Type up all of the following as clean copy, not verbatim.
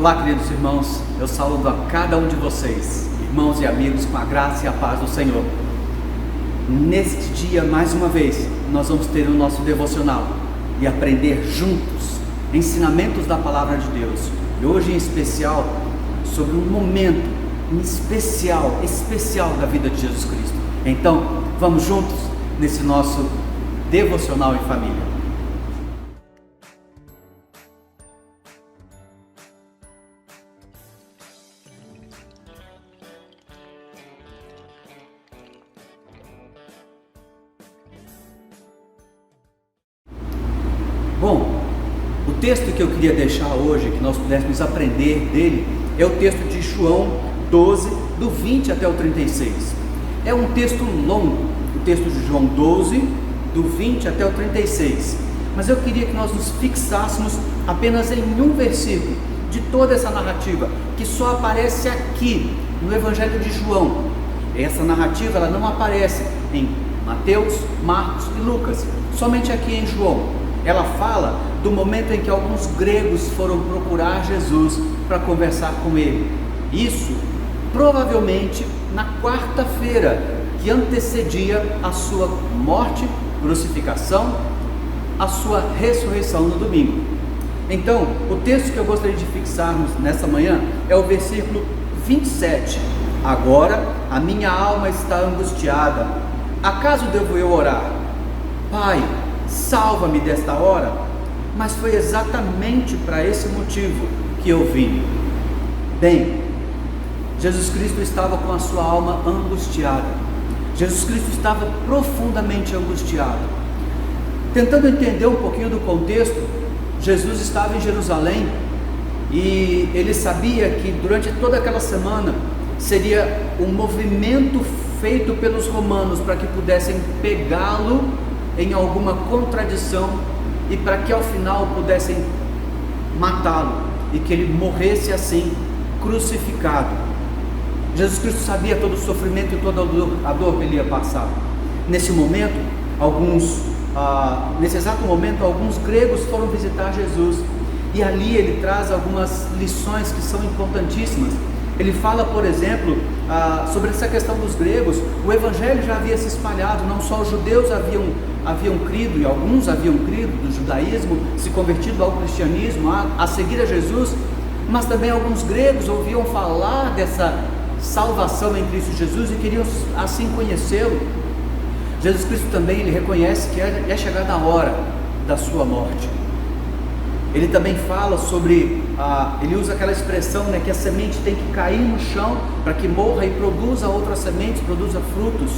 Olá, queridos irmãos, eu saúdo a cada um de vocês, irmãos e amigos, com a graça e a paz do Senhor. Neste dia, mais uma vez, nós vamos ter o nosso devocional e aprender juntos ensinamentos da Palavra de Deus. E hoje em especial, sobre um momento especial da vida de Jesus Cristo. Então, vamos juntos nesse nosso devocional em família. Bom, o texto que eu queria deixar hoje, que nós pudéssemos aprender dele, é o texto de João 12, do 20 até o 36. É um texto longo, o texto de João 12, do 20 até o 36. Mas eu queria que nós nos fixássemos apenas em um versículo de toda essa narrativa, que só aparece aqui no Evangelho de João. Essa narrativa ela não aparece em Mateus, Marcos e Lucas, somente aqui em João. Ela fala do momento em que alguns gregos foram procurar Jesus para conversar com ele. Isso provavelmente na quarta-feira que antecedia a sua morte, crucificação, a sua ressurreição no domingo. Então, o texto que eu gostaria de fixarmos nessa manhã é o versículo 27. Agora a minha alma está angustiada. Acaso devo eu orar? Pai, salva-me desta hora. Mas foi exatamente para esse motivo que eu vim. Bem, Jesus Cristo estava com a sua alma angustiada. Jesus Cristo estava profundamente angustiado. Tentando entender um pouquinho do contexto, Jesus estava em Jerusalém e ele sabia que durante toda aquela semana seria um movimento feito pelos romanos para que pudessem pegá-lo em alguma contradição e para que ao final pudessem matá-lo e que ele morresse assim, crucificado. Jesus Cristo sabia todo o sofrimento e toda a dor que ele ia passar. Nesse momento, nesse exato momento, alguns gregos foram visitar Jesus e ali ele traz algumas lições que são importantíssimas. Ele fala, por exemplo, sobre essa questão dos gregos. O evangelho já havia se espalhado, não só os judeus haviam crido, e alguns haviam crido do judaísmo, se convertido ao cristianismo, a seguir a Jesus, mas também alguns gregos ouviam falar dessa salvação em Cristo Jesus e queriam assim conhecê-lo. Jesus Cristo também ele reconhece que é chegada a hora da sua morte. Ele também fala sobre, ele usa aquela expressão, que a semente tem que cair no chão para que morra e produza outras sementes, produza frutos.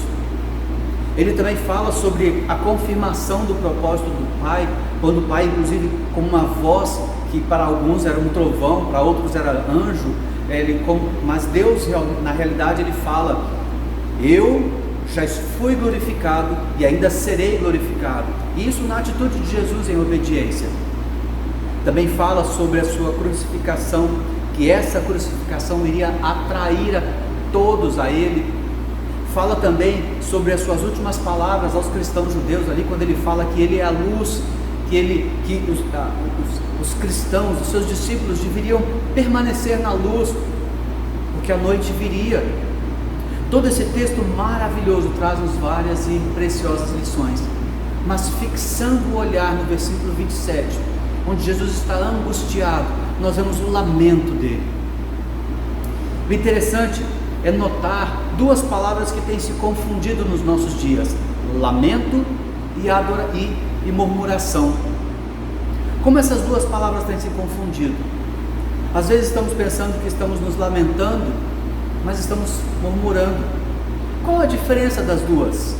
Ele também fala sobre a confirmação do propósito do Pai, quando o Pai, inclusive, com uma voz que para alguns era um trovão, para outros era anjo, mas Deus, na realidade, ele fala: eu já fui glorificado e ainda serei glorificado. E isso na atitude de Jesus em obediência. Também fala sobre a sua crucificação, que essa crucificação iria atrair a todos a ele. Fala também sobre as suas últimas palavras aos cristãos judeus ali, quando ele fala que ele é a luz, que os cristãos, os seus discípulos deveriam permanecer na luz, porque a noite viria. Todo esse texto maravilhoso traz-nos várias e preciosas lições, mas fixando o olhar no versículo 27, onde Jesus está angustiado, nós vemos o lamento dele. O interessante é notar duas palavras que têm se confundido nos nossos dias: lamento e murmuração. Como essas duas palavras têm se confundido? Às vezes estamos pensando que estamos nos lamentando, mas estamos murmurando. Qual a diferença das duas?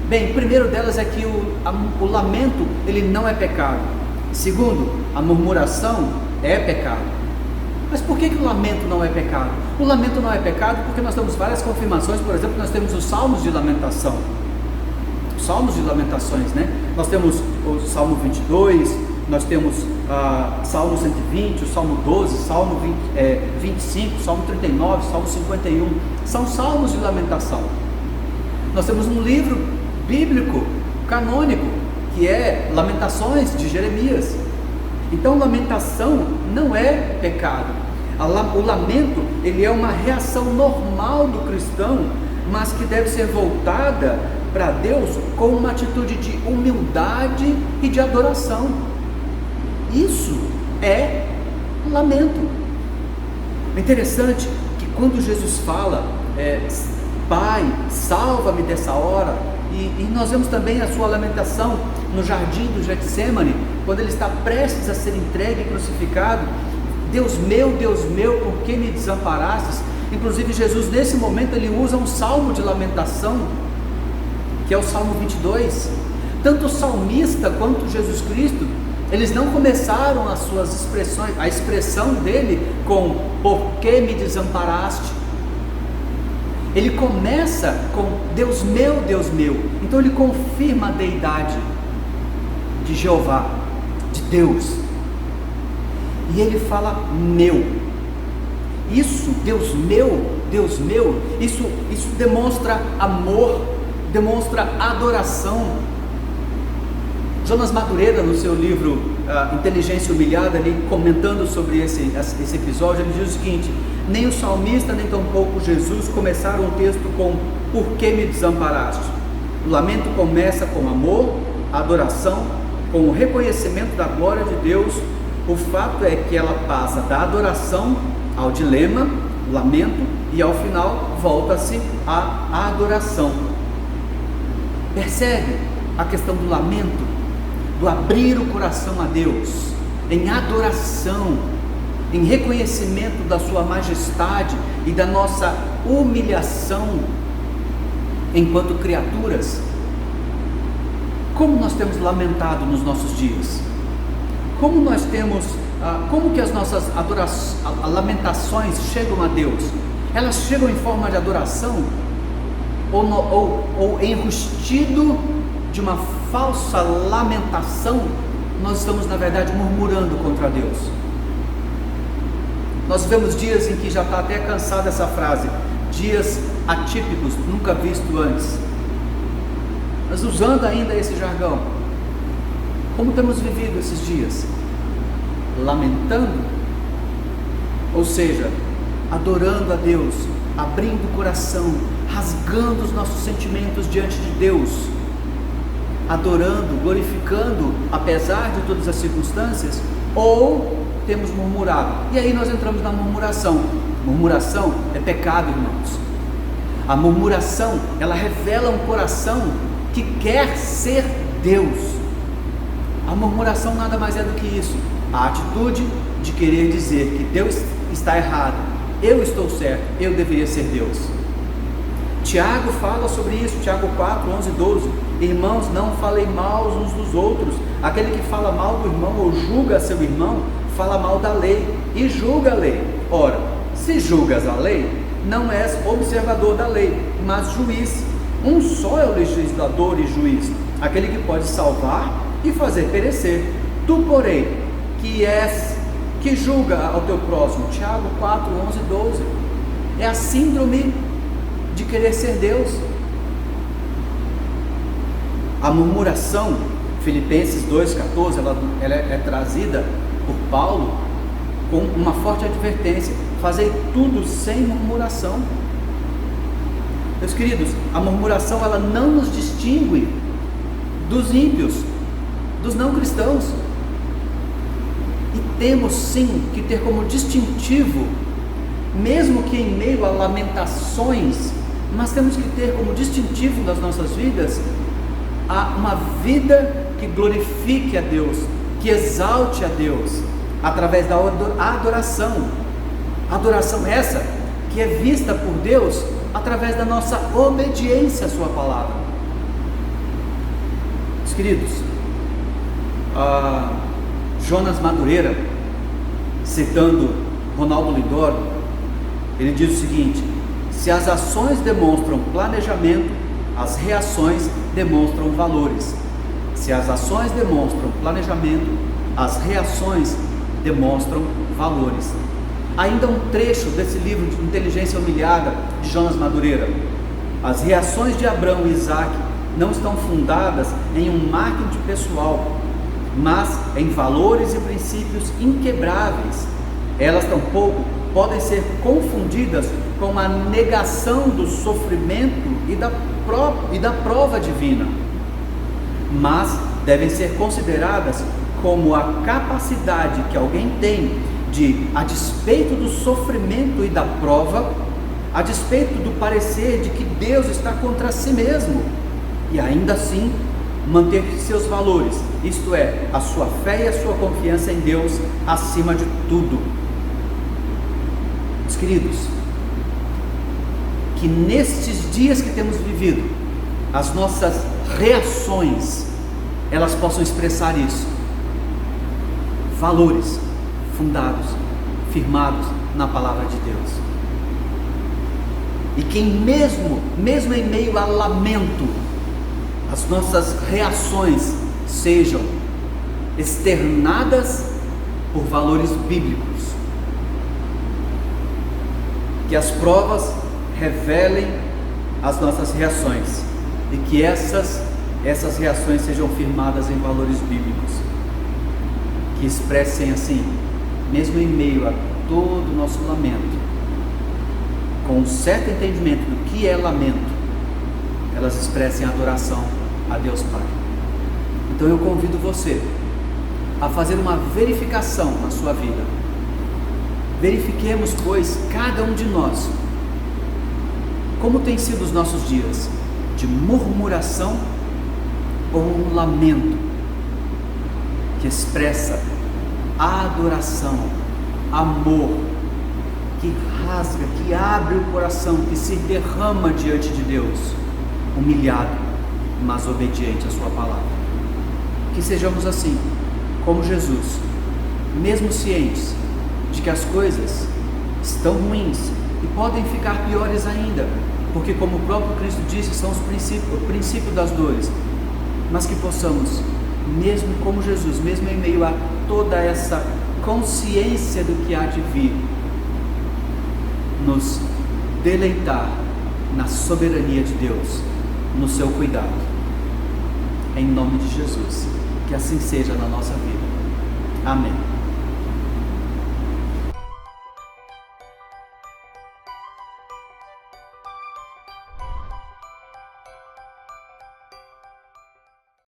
Bem, o primeiro delas é que o lamento ele não é pecado. Segundo, a murmuração é pecado. Mas por que o lamento não é pecado? O lamento não é pecado porque nós temos várias confirmações. Por exemplo, nós temos os salmos de lamentação, os salmos de lamentações, Nós temos o Salmo 22, nós temos Salmo 120, o Salmo 12, Salmo 25, Salmo 39, Salmo 51, são salmos de lamentação. Nós temos um livro bíblico, canônico, que é Lamentações de Jeremias. Então lamentação não é pecado. O lamento, ele é uma reação normal do cristão, mas que deve ser voltada para Deus com uma atitude de humildade e de adoração. Isso é lamento. É interessante que quando Jesus fala, Pai, salva-me dessa hora, e nós vemos também a sua lamentação no jardim do Getsêmani, quando ele está prestes a ser entregue e crucificado. Deus meu, por que me desamparastes? Inclusive Jesus nesse momento ele usa um salmo de lamentação, que é o Salmo 22. Tanto o salmista quanto Jesus Cristo, eles não começaram as suas expressões, a expressão dele com por que me desamparaste. Ele começa com Deus meu, então ele confirma a deidade de Jeová, de Deus, e ele fala meu. Isso, Deus meu, isso demonstra amor, demonstra adoração. Jonas Madureira, no seu livro Inteligência Humilhada, ali comentando sobre esse episódio, ele diz o seguinte: nem o salmista, nem tampouco Jesus começaram o texto com por que me desamparaste. O lamento começa com amor, adoração, com o reconhecimento da glória de Deus. O fato é que ela passa da adoração ao dilema, lamento, e ao final volta-se à adoração. Percebe a questão do lamento, do abrir o coração a Deus, em adoração, em reconhecimento da sua majestade e da nossa humilhação enquanto criaturas. Como nós temos lamentado nos nossos dias? Como nós temos, como que as nossas lamentações chegam a Deus? Elas chegam em forma de adoração? Ou enrustido de uma falsa lamentação, nós estamos na verdade murmurando contra Deus? Nós vivemos dias em que já está até cansada essa frase, dias atípicos, nunca visto antes, mas usando ainda esse jargão. Como temos vivido esses dias? Lamentando? Ou seja, adorando a Deus, abrindo o coração, rasgando os nossos sentimentos diante de Deus, adorando, glorificando, apesar de todas as circunstâncias? Ou temos murmurado? E aí nós entramos na murmuração. Murmuração é pecado, irmãos. A murmuração, ela revela um coração que quer ser Deus. A murmuração nada mais é do que isso, a atitude de querer dizer que Deus está errado, eu estou certo, eu deveria ser Deus. Tiago fala sobre isso, Tiago 4, 11 e 12, irmãos, não falem mal uns dos outros. Aquele que fala mal do irmão ou julga seu irmão, fala mal da lei e julga a lei. Ora, se julgas a lei, não és observador da lei, mas juiz. Um só é o legislador e juiz, aquele que pode salvar e fazer perecer. Tu, porém, que julga ao teu próximo. Tiago 4, 11 e 12. É a síndrome de querer ser Deus. A murmuração, Filipenses 2,14, ela é trazida por Paulo com uma forte advertência: fazei tudo sem murmuração. Meus queridos, a murmuração ela não nos distingue dos ímpios, dos não cristãos, e temos sim que ter como distintivo, mesmo que em meio a lamentações, mas temos que ter como distintivo das nossas vidas uma vida que glorifique a Deus, que exalte a Deus, através da adoração. Adoração essa que é vista por Deus através da nossa obediência à sua palavra. Meus queridos, Jonas Madureira, citando Ronaldo Lidoro, ele diz o seguinte: se as ações demonstram planejamento, as reações demonstram valores. Se as ações demonstram planejamento, as reações demonstram valores. Ainda um trecho desse livro de Inteligência Humilhada de Jonas Madureira: as reações de Abraão e Isaac não estão fundadas em um marketing pessoal, mas em valores e princípios inquebráveis. Elas tampouco podem ser confundidas com a negação do sofrimento e da prova divina, mas devem ser consideradas como a capacidade que alguém tem de, a despeito do sofrimento e da prova, a despeito do parecer de que Deus está contra si mesmo, e ainda assim manter seus valores, isto é, a sua fé e a sua confiança em Deus acima de tudo. Meus queridos, que nestes dias que temos vivido, as nossas reações, elas possam expressar isso, valores fundados, firmados na palavra de Deus, e que mesmo em meio a lamento, as nossas reações sejam externadas por valores bíblicos, que as provas revelem as nossas reações, e que essas reações sejam firmadas em valores bíblicos, que expressem assim, mesmo em meio a todo o nosso lamento, com um certo entendimento do que é lamento, elas expressem adoração a Deus Pai. Então eu convido você a fazer uma verificação na sua vida. Verifiquemos, pois, cada um de nós, como tem sido os nossos dias, de murmuração ou um lamento que expressa adoração, amor, que rasga, que abre o coração, que se derrama diante de Deus, humilhado, mas obediente à sua palavra. Que sejamos assim, como Jesus, mesmo cientes de que as coisas estão ruins e podem ficar piores ainda, porque como o próprio Cristo disse, são o princípio das dores, mas que possamos, mesmo como Jesus, mesmo em meio a toda essa consciência do que há de vir, nos deleitar na soberania de Deus, no seu cuidado, em nome de Jesus, que assim seja na nossa vida. Amém.